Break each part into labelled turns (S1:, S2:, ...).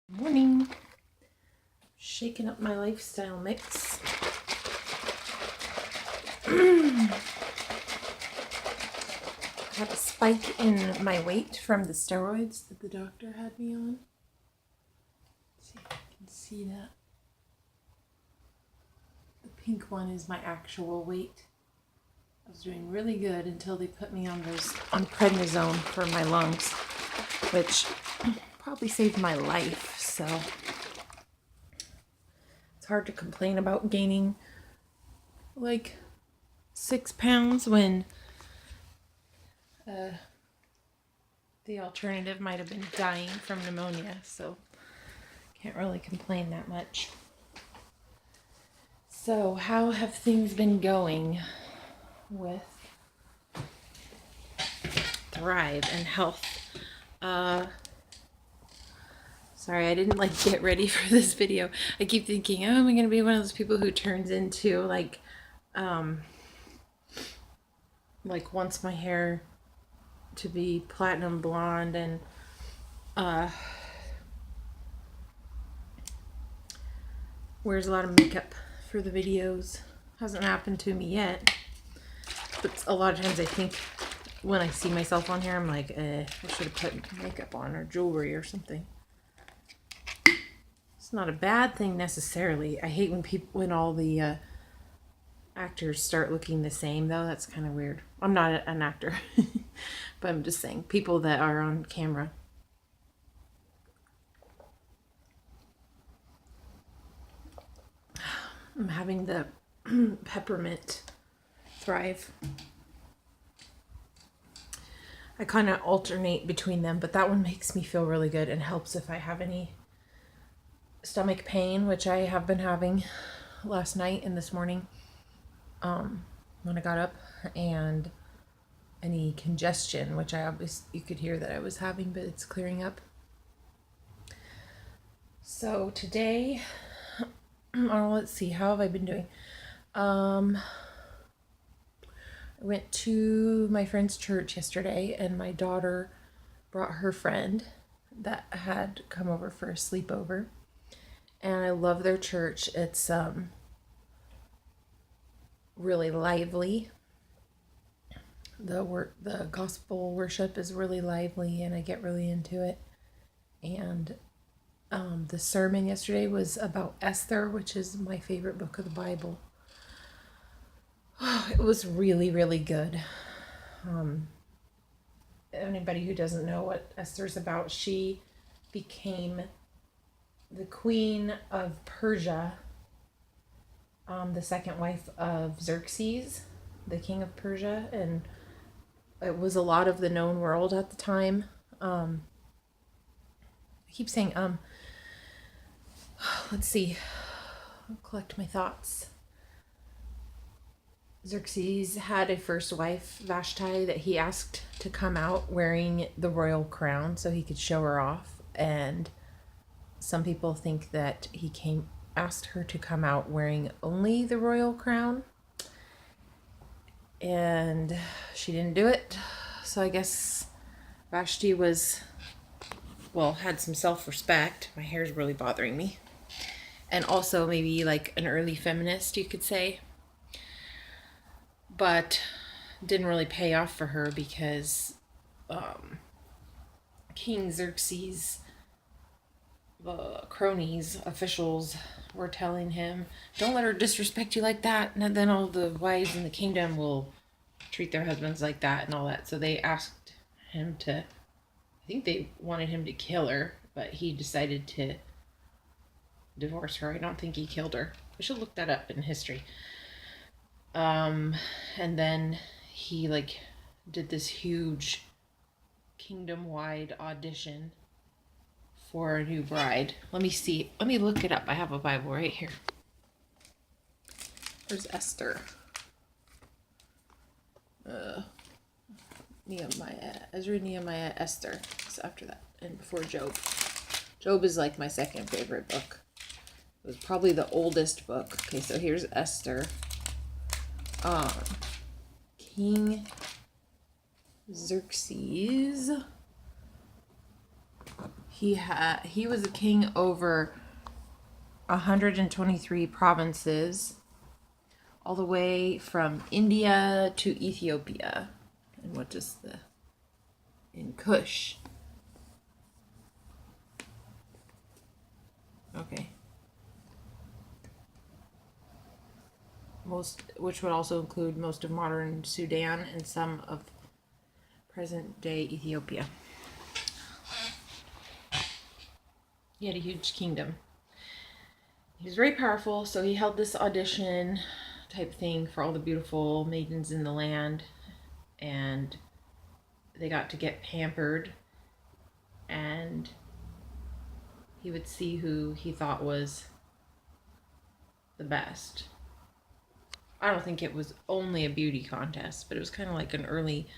S1: Morning. Shaking up my lifestyle mix. Had a spike in my weight from the steroids that the doctor had me on. Let's see if I can see that. The pink one is my actual weight. I was doing really good until they put me on prednisone for my lungs, which probably saved my life. So it's hard to complain about gaining like 6 pounds when the alternative might have been dying from pneumonia, so can't really complain that much. So how have things been going with Thrive and health? Sorry, I didn't get ready for this video. I keep thinking, oh, am I going to be one of those people who turns into wants my hair to be platinum blonde and wears a lot of makeup for the videos. Hasn't happened to me yet, but a lot of times I think when I see myself on here, I'm like, I should have put makeup on or jewelry or something. It's not a bad thing necessarily. I hate when all the actors start looking the same, though. That's kind of weird. I'm not an actor, but I'm just saying people that are on camera. I'm having the peppermint Thrive. I kind of alternate between them, but that one makes me feel really good and helps if I have any stomach pain, which I have been having last night and this morning when I got up, and any congestion, which you could hear that I was having, but it's clearing up. So today, let's see, how have I been doing? I went to my friend's church yesterday, and my daughter brought her friend that had come over for a sleepover. And I love their church. It's really lively. The gospel worship is really lively, and I get really into it. And the sermon yesterday was about Esther, which is my favorite book of the Bible. It was really, really good. Anybody who doesn't know what Esther's about, she became the queen of Persia, the second wife of Xerxes, the king of Persia, and it was a lot of the known world at the time. I keep saying let's see, I'll collect my thoughts. Xerxes had a first wife, Vashti, that he asked to come out wearing the royal crown so he could show her off, and some people think that he asked her to come out wearing only the royal crown, and she didn't do it. So I guess Vashti had some self-respect. My hair's really bothering me. And also maybe like an early feminist, you could say. But didn't really pay off for her because King Xerxes' cronies, officials, were telling him, don't let her disrespect you like that, and then all the wives in the kingdom will treat their husbands like that and all that. So they asked him to, I think they wanted him to kill her, but he decided to divorce her. I don't think he killed her. I should look that up in history. And then he did this huge kingdom-wide audition for a new bride. Let me look it up. I have a Bible right here. Where's Esther? Ezra, Nehemiah, Esther. It's after that and before Job. Job is like my second favorite book. It was probably the oldest book. Okay, so here's Esther. King Xerxes, he was a king over 123 provinces, all the way from India to Ethiopia. And what is in Kush? Okay. Which would also include most of modern Sudan and some of present-day Ethiopia. He had a huge kingdom. He was very powerful, so he held this audition type thing for all the beautiful maidens in the land, and they got to get pampered, and he would see who he thought was the best. I don't think it was only a beauty contest, but it was kind of like an early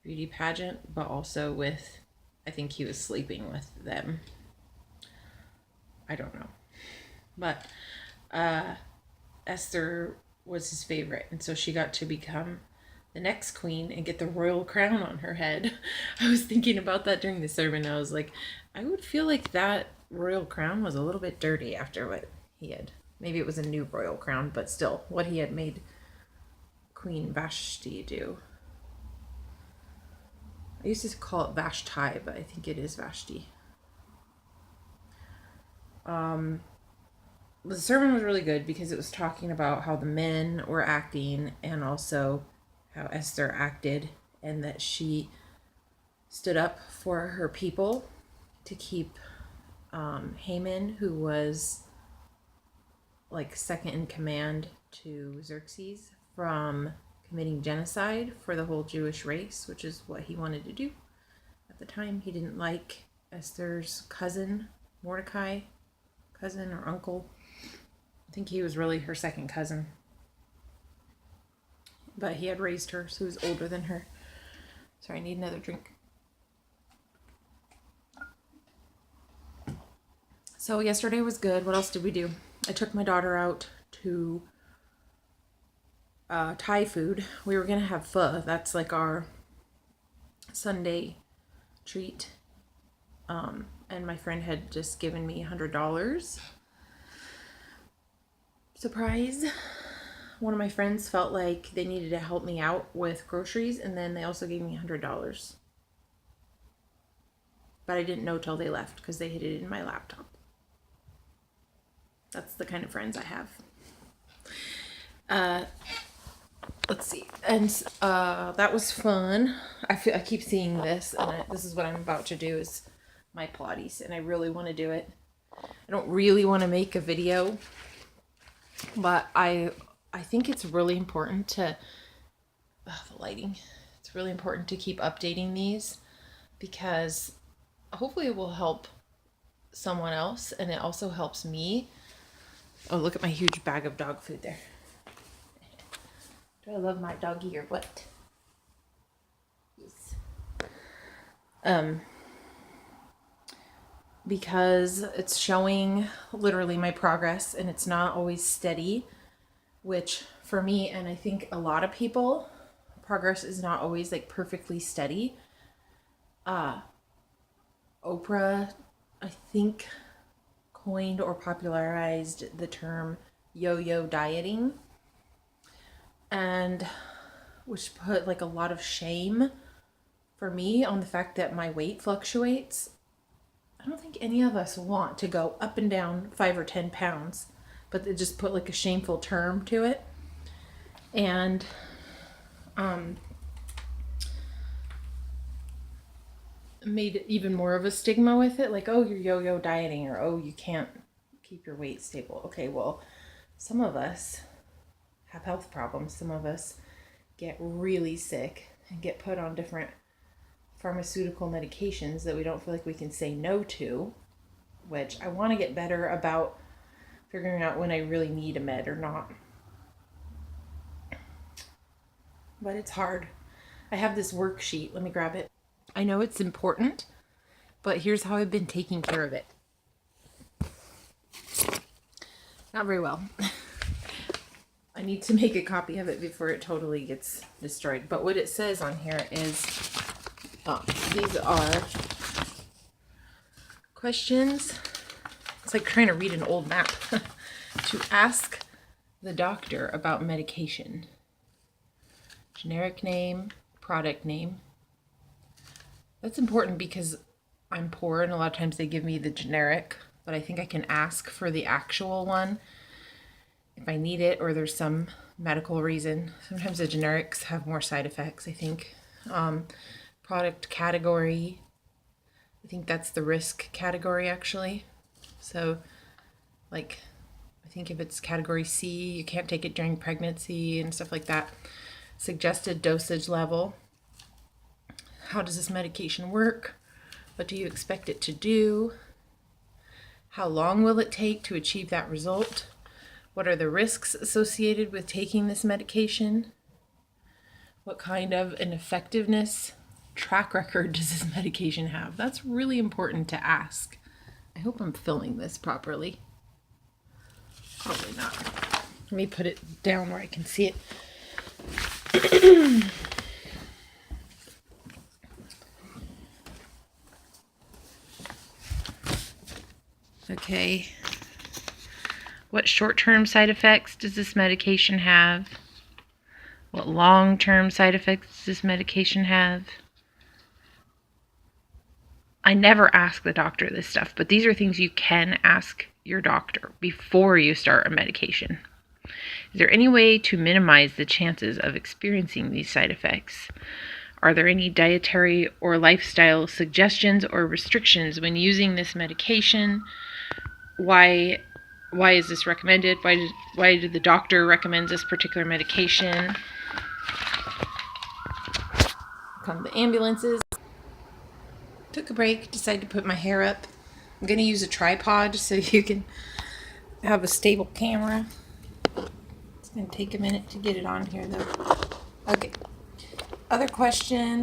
S1: beauty pageant, but also with, I think he was sleeping with them. I don't know. But Esther was his favorite, and so she got to become the next queen and get the royal crown on her head. I was thinking about that during the sermon. I was like, I would feel like that royal crown was a little bit dirty after what he had. Maybe it was a new royal crown, but still, what he had made Queen Vashti do. I used to call it Vashti, but I think it is Vashti. The sermon was really good because it was talking about how the men were acting and also how Esther acted, and that she stood up for her people to keep Haman, who was like second in command to Xerxes, from committing genocide for the whole Jewish race, which is what he wanted to do. At the time, he didn't like Esther's cousin, Mordecai, cousin or uncle. I think he was really her second cousin. But he had raised her, so he was older than her. Sorry, I need another drink. So yesterday was good. What else did we do? I took my daughter out to Thai food. We were going to have pho. That's like our Sunday treat. And my friend had just given me $100. Surprise. One of my friends felt like they needed to help me out with groceries, and then they also gave me $100. But I didn't know till they left because they hid it in my laptop. That's the kind of friends I have. Let's see. And that was fun. I keep seeing this, and this is what I'm about to do, is my Pilates, and I really want to do it. I don't really want to make a video, but I think it's really important to the lighting. It's really important to keep updating these, because hopefully it will help someone else, and it also helps me. Oh, look at my huge bag of dog food there. Do I love my doggy or what? Yes. Because it's showing literally my progress, and it's not always steady, which for me, and I think a lot of people, progress is not always like perfectly steady. Oprah, I think, coined or popularized the term yo-yo dieting, and which put like a lot of shame for me on the fact that my weight fluctuates. I don't think any of us want to go up and down 5 or 10 pounds, but they just put like a shameful term to it. And made even more of a stigma with it, like, oh, you're yo-yo dieting, or oh, you can't keep your weight stable. Okay, well, some of us have health problems. Some of us get really sick and get put on different pharmaceutical medications that we don't feel like we can say no to, which I want to get better about figuring out when I really need a med or not. But it's hard. I have this worksheet. Let me grab it. I know it's important, but here's how I've been taking care of it. Not very well. I need to make a copy of it before it totally gets destroyed. But what it says on here is, these are questions. It's like trying to read an old map. To ask the doctor about medication. Generic name, product name. That's important because I'm poor and a lot of times they give me the generic, but I think I can ask for the actual one if I need it or there's some medical reason. Sometimes the generics have more side effects, I think. Product category. I think that's the risk category actually. So like, I think if it's category C, you can't take it during pregnancy and stuff like that. Suggested dosage level. How does this medication work? What do you expect it to do? How long will it take to achieve that result? What are the risks associated with taking this medication? What kind of an effectiveness track record does this medication have? That's really important to ask. I hope I'm filling this properly. Probably not. Let me put it down where I can see it. Okay. What short-term side effects does this medication have? What long-term side effects does this medication have? I never ask the doctor this stuff, but these are things you can ask your doctor before you start a medication. Is there any way to minimize the chances of experiencing these side effects? Are there any dietary or lifestyle suggestions or restrictions when using this medication? Why is this recommended? Why did the doctor recommend this particular medication? Come the ambulances. Took a break, decided to put my hair up. I'm going to use a tripod so you can have a stable camera. It's going to take a minute to get it on here though. Okay. Other question.